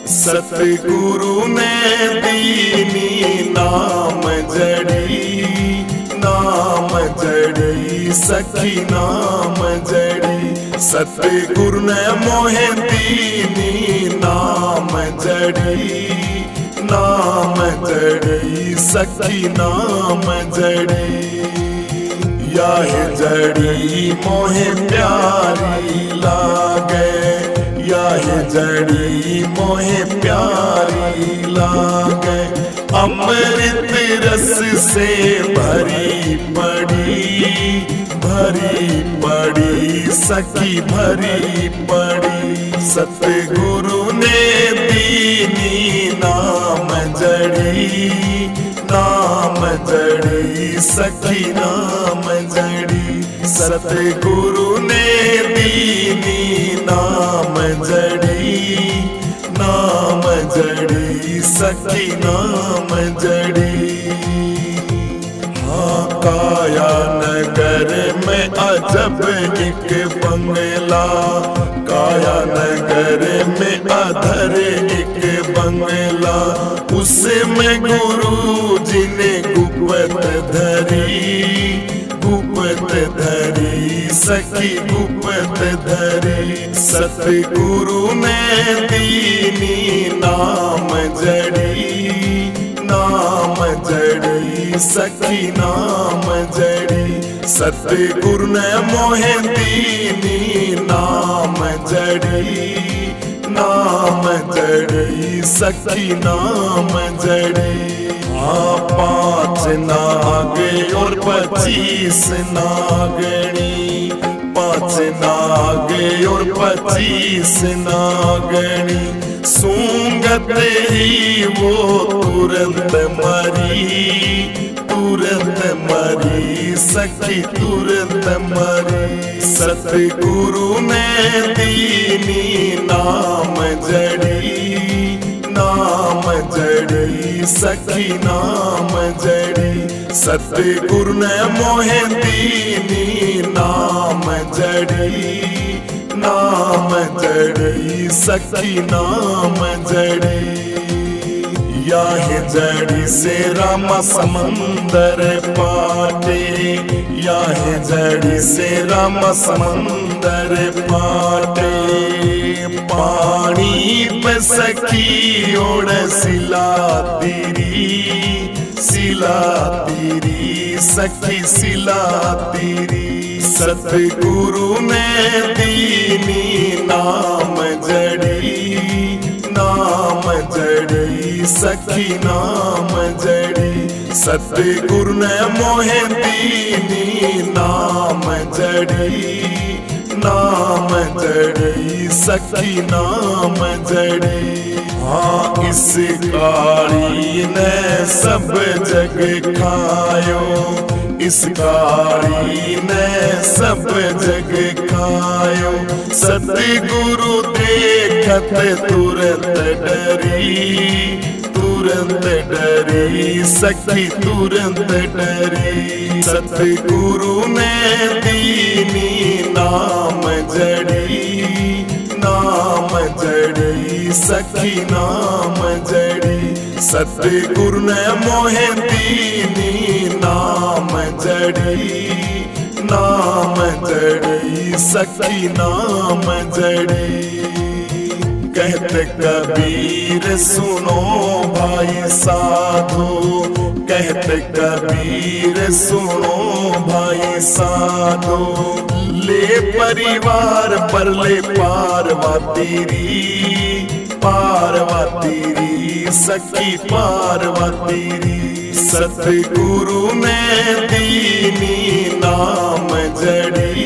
सतगुरु ने दीनी नाम जड़ी, नाम जड़ी सखी नाम जड़ी। सतगुरु ने मोहे दीनी नाम जड़ी, नाम जड़ी सखी नाम जड़ी। यह जड़ी मोहे प्यारी लागे, यह जड़ी मोहे प्यारी लागे। अमृत रस से भरी पड़ी, भरी पड़ी सखी भरी पड़ी। सतगुरु ने दीनी नाम जड़ी, नाम जड़ी सखी नाम जड़ी। सतगुरु ने दीनी नाम जड़ी, नाम जड़ी सखी नाम जड़ी। हाँ काया नगर में अजब एक बंगला, काया नगर में अधर एक बंगला। उसमें गुरु जी ने गुप्त धरी, गुप्त धरी सखी गुप्त धरी। सतगुरु ने दीनी नाम जड़ी, नाम जड़ी सखी नाम जड़ी। सतगुरु ने मोहे दीनी नाम जड़ी, नाम जड़ी सखी नाम जड़ी। हाँ 5 नागे और 25 नागणी, 5 नागे और 25 नागणी। सूंघते ही वो तुरंत मरी, तुरंत मरी सखी तुरंत मरी। सतगुरु ने दीनी नाम जड़ी, नाम जड़ी सखी नाम जड़ी। सतगुरु ने मोहे दीनी नाम जड़ी, नाम जड़ी सखी नाम जड़ी। यह जड़ी से राम समंदर पाटे, यह जड़ी से राम समंदर पाटे। पानी पे सखी ओढ़ सिला तेरी, सिला तेरी सखी सिला तेरी। सतगुरु ने दीनी नाम जड़ी, नाम जड़ी सखी नाम जड़ी। सतगुरु ने मोहे दीनी नाम जड़ी, नाम जड़ी सखी नाम जड़ी। हाँ इस काली ने सब जग खायो, इस काली ने सब जग खायो। सतगुरु देखत तुरंत डरी, तुरंत डरी सखी तुरंत डरी। सतगुरु ने दीनी नाम जड़ी, नाम जड़ी सखी नाम जड़ी। सतगुरु ने मोहे दीनी नाम जड़ी, नाम जड़ी सखी नाम जड़ी। कहते कबीर सुनो भाई साधो, कहते कबीर सुनो भाई साधो। ले परिवार पर ले पार्वती री, पार्वती री सखी पार्वती री। सतगुरु ने दीनी नाम जड़ी,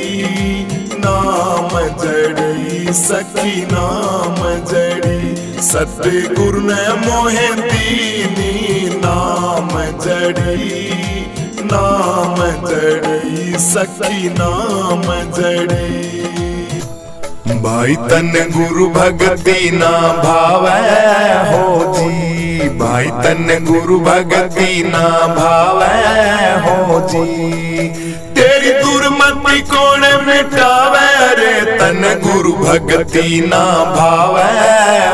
नाम जड़ी सखी नाम जड़ी। सतगुरु ने मोहे दीनी नाम जड़ी, नाम जड़ी सखी नाम जड़ी। भाई तन गुरु भगति ना भावै हो जी, भाई तन गुरु भगति ना भावै हो जी। तेरी दुर्मति कौन मिटावे रे, तन गुरु भगति ना भावै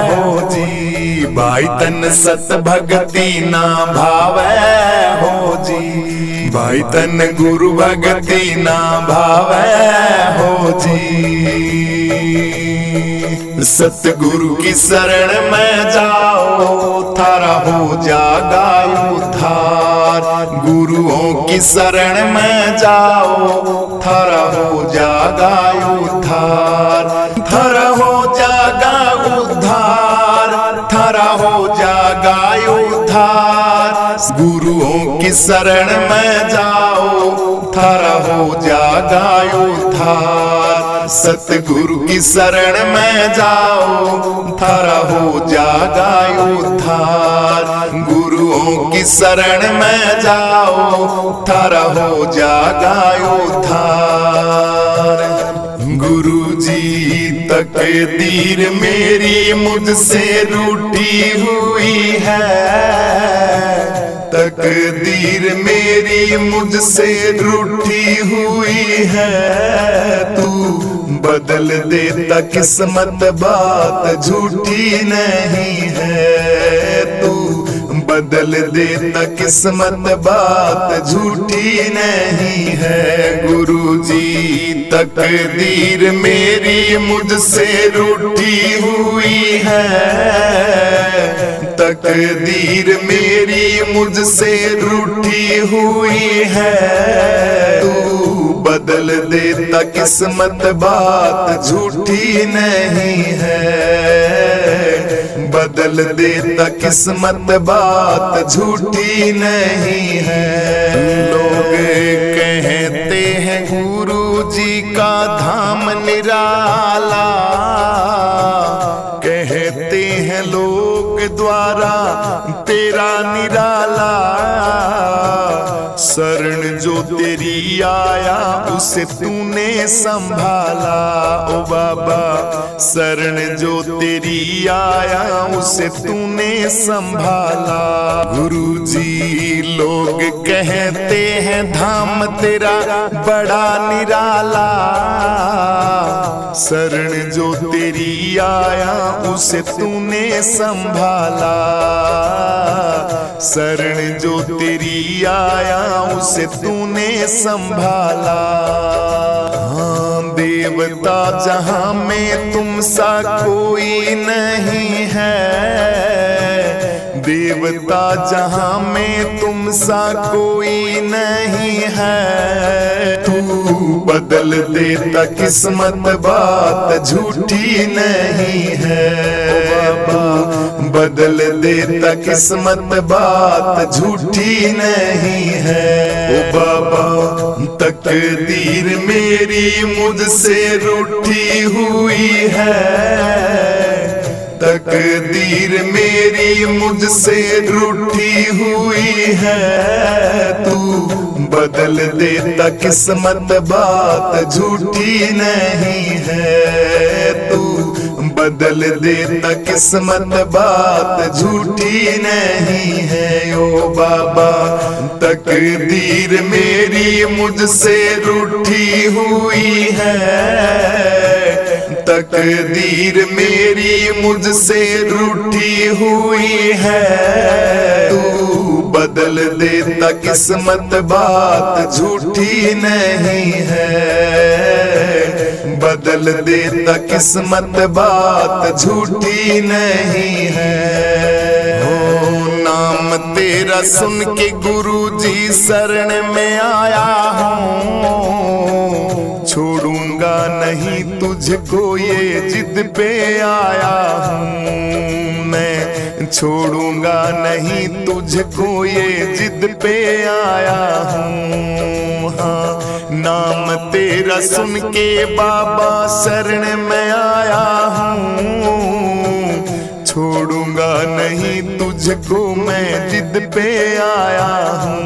हो जी। भाई तन सत भगति ना भावै हो जी, भाई तन गुरु भगति ना भावै हो जी। सतगुरु की शरण में जाओ थारा हो जागा उद्धार, गुरुओं की शरण में जाओ थारा हो जागा उद्धार, थारा हो जागा उद्धार, थारा हो जागा उद्धार। गुरुओं की शरण में जाओ थारा हो जागा उद्धार, सतगुरु की शरण में जाओ थारा हो जागा उद्धार, गुरुओं की शरण में जाओ थारा हो जागा उद्धार। गुरुजी तकदीर मेरी मुझसे रूठी हुई है, तकदीर मेरी मुझसे रूठी हुई है, तू बदल देता किस्मत बात झूठी नहीं है, तू बदल देता किस्मत बात झूठी नहीं है। गुरुजी तकदीर मेरी मुझसे रूठी हुई है, तकदीर मेरी मुझसे रूठी हुई है, तू बदल देता किस्मत बात झूठी नहीं है, बदल देता किस्मत बात झूठी नहीं है। लोग कहते हैं गुरु जी का धाम निराला, कहते हैं लोग द्वारा तेरा निराला, शरण जो तेरी आया उसे तूने संभाला ओ बाबा, शरण जो तेरी आया उसे तूने संभाला। गुरुजी लोग कहते हैं धाम तेरा बड़ा निराला, शरण जो तेरी आया उसे तूने संभाला, शरण जो तेरी आया उसे तूने संभाला। हाँ देवता जहां में तुम सा कोई नहीं है, देवता जहां में तुम सा कोई नहीं है, तू बदल देता किस्मत बात झूठी नहीं है बाबा, बदल देता किस्मत बात झूठी नहीं है ओ बाबा। तकदीर मेरी मुझसे रूठी हुई है, तकदीर मेरी मुझसे रूठी हुई है, तू बदल देता किस्मत बात झूठी नहीं है, तू बदल देता किस्मत बात झूठी नहीं है ओ बाबा। तकदीर मेरी मुझसे रूठी हुई है, तकदीर मेरी मुझसे रूठी हुई है, तू बदल देता किस्मत बात झूठी नहीं है, बदल देता किस्मत बात झूठी नहीं है। हो नाम तेरा सुन के गुरुजी शरण में आया हूँ, छोड़ूंगा नहीं तुझको ये जिद पे आया हूँ मैं, छोड़ूंगा नहीं तुझको ये जिद पे आया हूँ। हाँ नाम तेरा सुन के बाबा शरण में आया हूँ, छोड़ूंगा नहीं तुझको मैं जिद पे आया हूँ,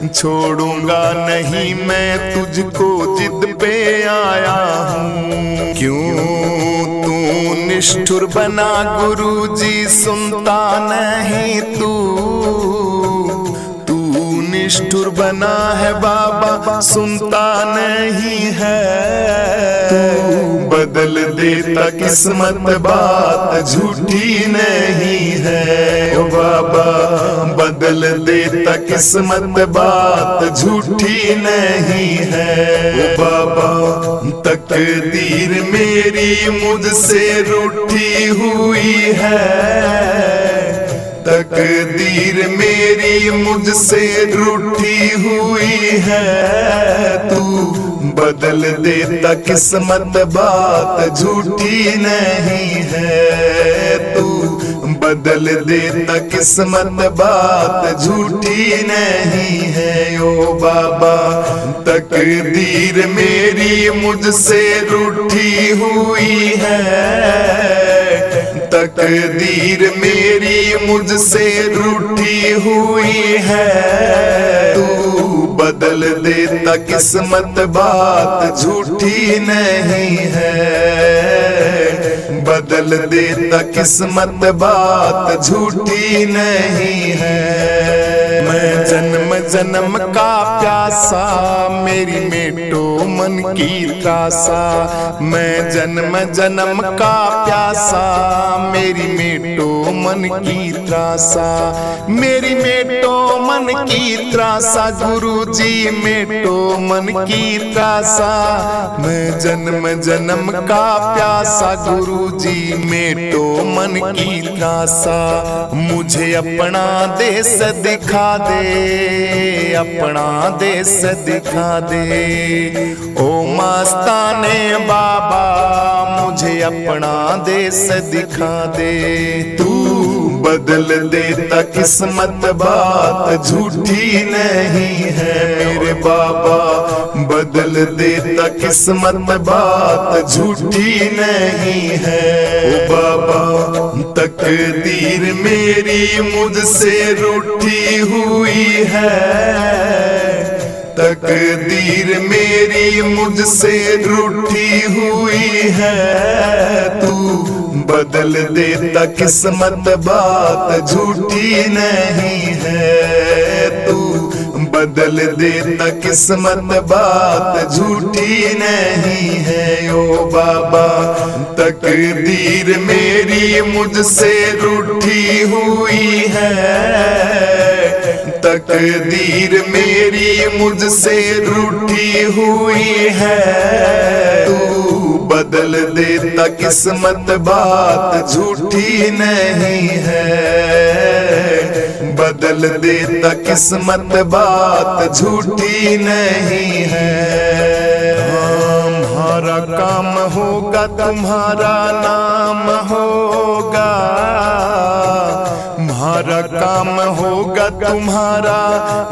छोड़ूंगा नहीं मैं तुझको जिद पे आया हूँ। क्यों तू निष्ठुर बना गुरुजी सुनता नहीं तू निष्ठुर बना है बाबा, सुनता नहीं है। तू बदल देता किस्मत, बात झूठी नहीं है। ओ बाबा बदल देता किस्मत, बात झूठी नहीं है। ओ बाबा तकदीर मेरी मुझसे रूठी हुई है, तकदीर मेरी मुझसे रूठी हुई है। तू बदल देता किस्मत, बात झूठी नहीं है। तू बदल देता किस्मत, बात झूठी नहीं है। ओ बाबा तकदीर मेरी मुझसे रूठी हुई है, तकदीर मेरी मुझसे रूठी हुई है। तू बदल देता किस्मत, बात झूठी नहीं है। बदल देता किस्मत, बात झूठी नहीं है। मैं जन्म जन्म का प्यासा, मेरी मेटो मन की त्रासा। मैं जन्म जन्म का प्यासा, मेरी मेटो मन की त्रासा। मेरी मेटो मन की त्रासा, गुरुजी मेटो मन की त्रासा। मैं जन्म जन्म का प्यासा, गुरुजी मेटो मन की त्रासा। मुझे अपना देश दिखा दे, अपना देश दिखा दे। ओ मस्ताने बाबा मुझे अपना देश दिखा दे। तू बदल देता किस्मत, बात झूठी नहीं है। मेरे बाबा बदल देता किस्मत, बात झूठी नहीं है। ओ बाबा तकदीर मेरी मुझसे रूठी हुई है, तकदीर मेरी मुझसे रूठी हुई है। तू बदल देता किस्मत, बात झूठी नहीं है। तू बदल देता किस्मत, बात झूठी नहीं है। ओ बाबा तकदीर मेरी मुझसे रूठी हुई है, तकदीर मेरी मुझसे रूठी हुई है। तू बदल देता किस्मत, बात झूठी नहीं है। बदल देता किस्मत, बात झूठी नहीं है। हमारा काम होगा, तुम्हारा नाम होगा। हमारा काम होगा, तुम्हारा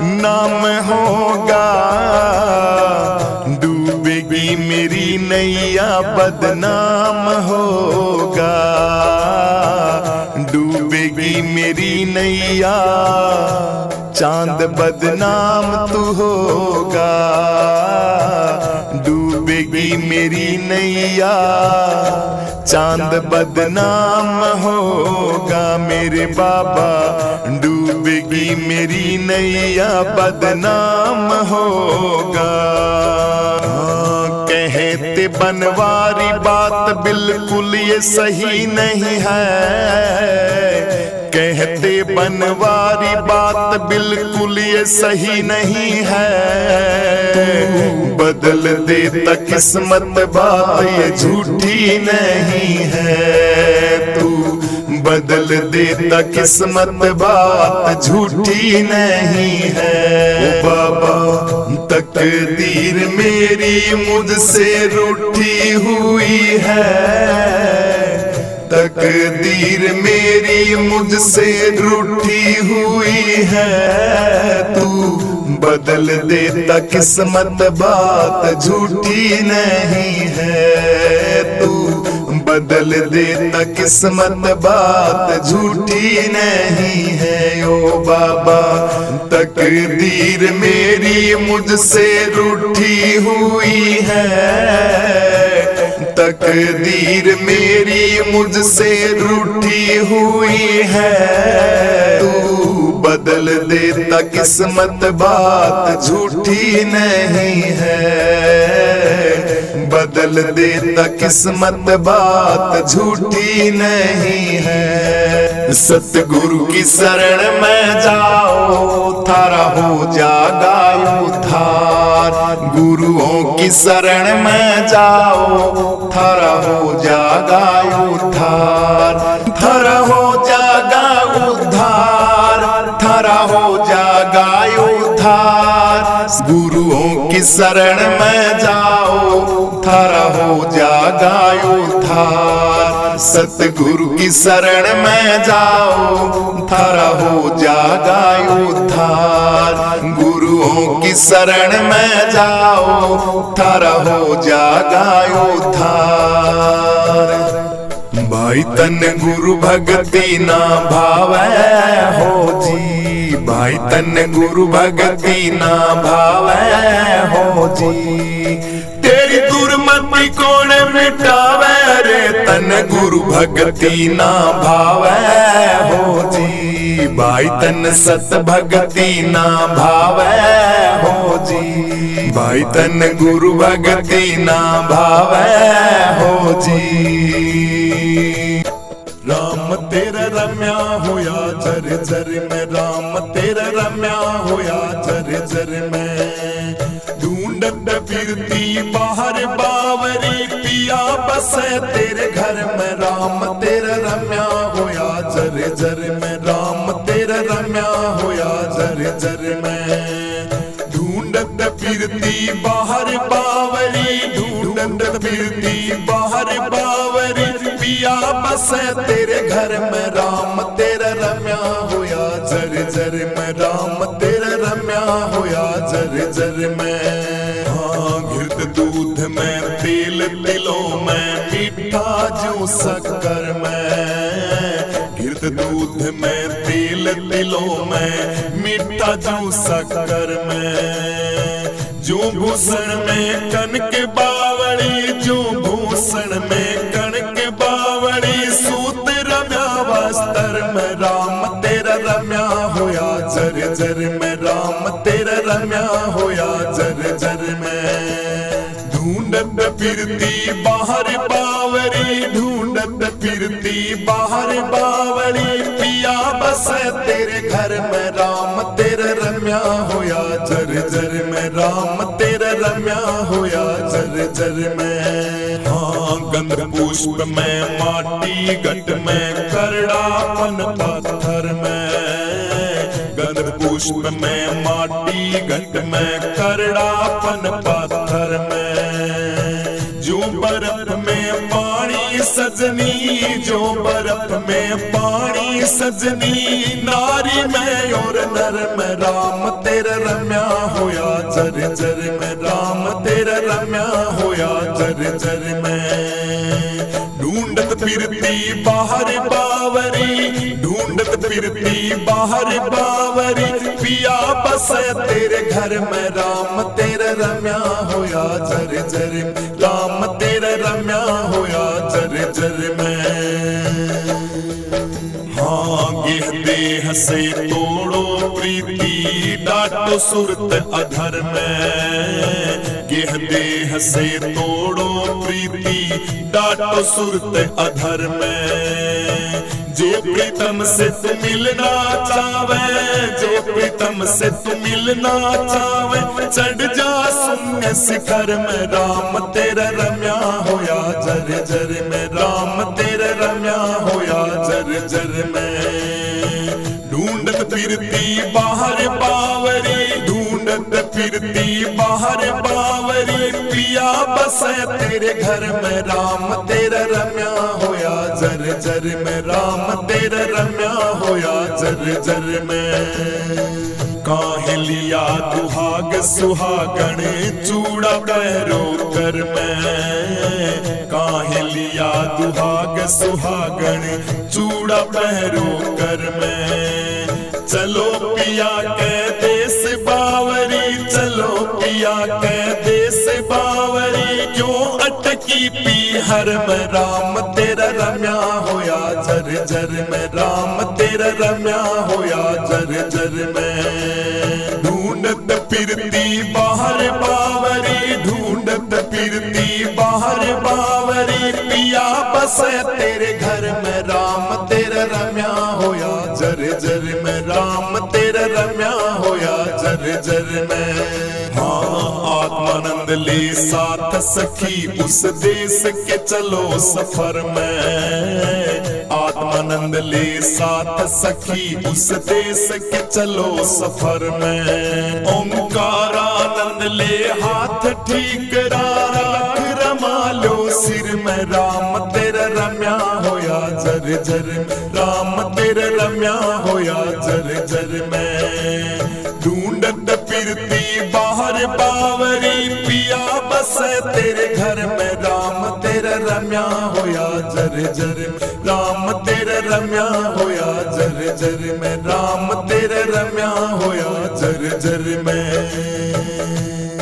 नाम होगा। डूबेगी मेरी नैया, बदनाम होगा। डूबेगी मेरी नैया, चांद बदनाम तू होगा। डूबेगी मेरी नैया, चांद बदनाम होगा। मेरे बाबा डूबेगी मेरी नैया, बदनाम होगा। कहते बनवारी बात बिल्कुल ये सही नहीं है। कहते बनवारी बात बिल्कुल ये सही नहीं है। बदल देता किस्मत, बात ये झूठी नहीं है। तू बदल देता किस्मत, बात झूठी नहीं है। ओ बाबा तकदीर मेरी मुझसे रूठी हुई है, तकदीर मेरी मुझसे रूठी हुई है। तू बदल देता किस्मत, बात झूठी नहीं है। तू बदल देता किस्मत, बात झूठी नहीं है। ओ बाबा तकदीर मेरी मुझसे रूठी हुई है, तकदीर मेरी मुझसे रूठी हुई है। तू बदल देता किस्मत, बात झूठी नहीं है। बदल देता किस्मत, बात झूठी नहीं है। सतगुरु की शरण में जाओ, थारा हो जागा उद्धार। गुरुओं की शरण में जाओ, थारा हो जागा उद्धार। थारा हो जागा उद्धार, थारा हो जागा उद्धार। गुरुओं की शरण में जाओ, थारा हो जागा उद्धार। सतगुरु की शरण में जाओ, थारा हो जागा उद्धार। गुरुओं की शरण में जाओ, थारा हो जागा उद्धार। भाई तन गुरु भगति ना भावै हो जी। भाई तन गुरु भगति ना भावै हो जी। तेरी दुर्मति कौन मिटावे रे, तन गुरु भगति ना भावै हो जी। भाई तन सत भगति ना भावै हो जी। भाई तन गुरु भगति ना भावै हो जी। राम तेरा रम्या होया झर झर में, राम तेरा रम्या होया झर झर में। ढूंढत फिरती बाहर बावरी, पिया बसे तेरे घर में। राम तेरा रम्या होया झर झर में, राम तेरा रम्या होया झर झर में। ढूंढत फिरती बाहर बावरी, ढूंढत फिरती बाहर बावरी, पिया बसे तेरे घर में। राम तेरा रम्या होया झर झर में, राम तेरा रम्या होया झर झर में। हाँ घृत दूध में, तेल तिलों में, मीठा जो शक्कर में। घृत दूध में, तेल तिलों में, मीठा जो शक्कर में। जो भूषण में कनक बावड़ी, जो भूषण में कनक बावड़ी, सूत रम्या वस्त्र में। राम तेरा रम्या होया झर झर में, राम तेरा रम्या होया झर झर में। ढूंढत फिरती बाहर बावरी, ढूंढत फिरती बाहर बावरी, पिया बसे तेरे घर में। राम तेरा रम्या होया झर झर में, राम तेरा रम्या होया झर झर में। हाँ गंध पुष्प में, माटी घट में, करड़ापन पत्थर में। गंध पुष्प में, माटी घट में, करड़ापन पत्थर में। जो बर्फ में पानी सजनी, जो बर्फ में पानी सजनी, नारी में और नर में। राम तेरा रम्या होया झर झर में, राम तेरा रम्या होया झर झर में। ढूंढत फिरती बाहर बावरी, ढूंढत फिरती बाहर बावरी, पिया बसे तेरे घर में। राम तेरा रम्या होया झर झर में, राम तेरा रम्या होया झर झर में। हाँ गेह देह से तोड़ो प्रीति, डाटो सुरत अधर में। गेह देह से तोड़ो प्रीति, डाटो सुरत अधर में। जो प्रीतम से तू मिलना चावे, जो प्रीतम से तू मिलना चावे, चढ़ जा शून्य शिखर में। राम तेरा रम्या होया झर झर में, राम तेरा रम्या होया झर झर में। ढूंढत फिरती बाहर बावरी, ढूंढत फिरती बाहर बावरी, पिया बसे तेरे घर में। राम तेरा रम्या होया झर झर में, राम तेरा रम्या होया झर झर में। काहे लिया दुहाग सुहागण, चूड़ा पैरो कर में। काहे लिया दुहाग सुहागण, चूड़ा पैरो कर में। चलो पिया के देश बावरी, चलो पिया के देश बावरी, क्यों अटकी पी हर में। राम तेरा रम्या होया झर जर में राम तेरा रम्या होया जर जर में। ढूंढत फिरती बाहर बावरी, ढूंढत फिरती बाहर बावरी, पिया बसे तेरे घर में राम तेरा रम्या होया जर जर में राम तेरा रम्या होया जर जर में। हाँ आत्मानंद ले साथ सखी उस देश के चलो सफर में। आत्मानंद ले साथ सखी उस देश के चलो सफर में। ओंकारानंद ले हाथ ठीक राख रमा लो सिर में राम तेरा रम्या होया जर जर राम तेरा रम्या होया जर जर में। ढूंढत फिरती बाहर बावरी, पिया बसे तेरे घर में राम तेरा रम्या होया जर जर राम तेरा रम्या होया जर जर में राम तेरा रम्या होया जर जर में।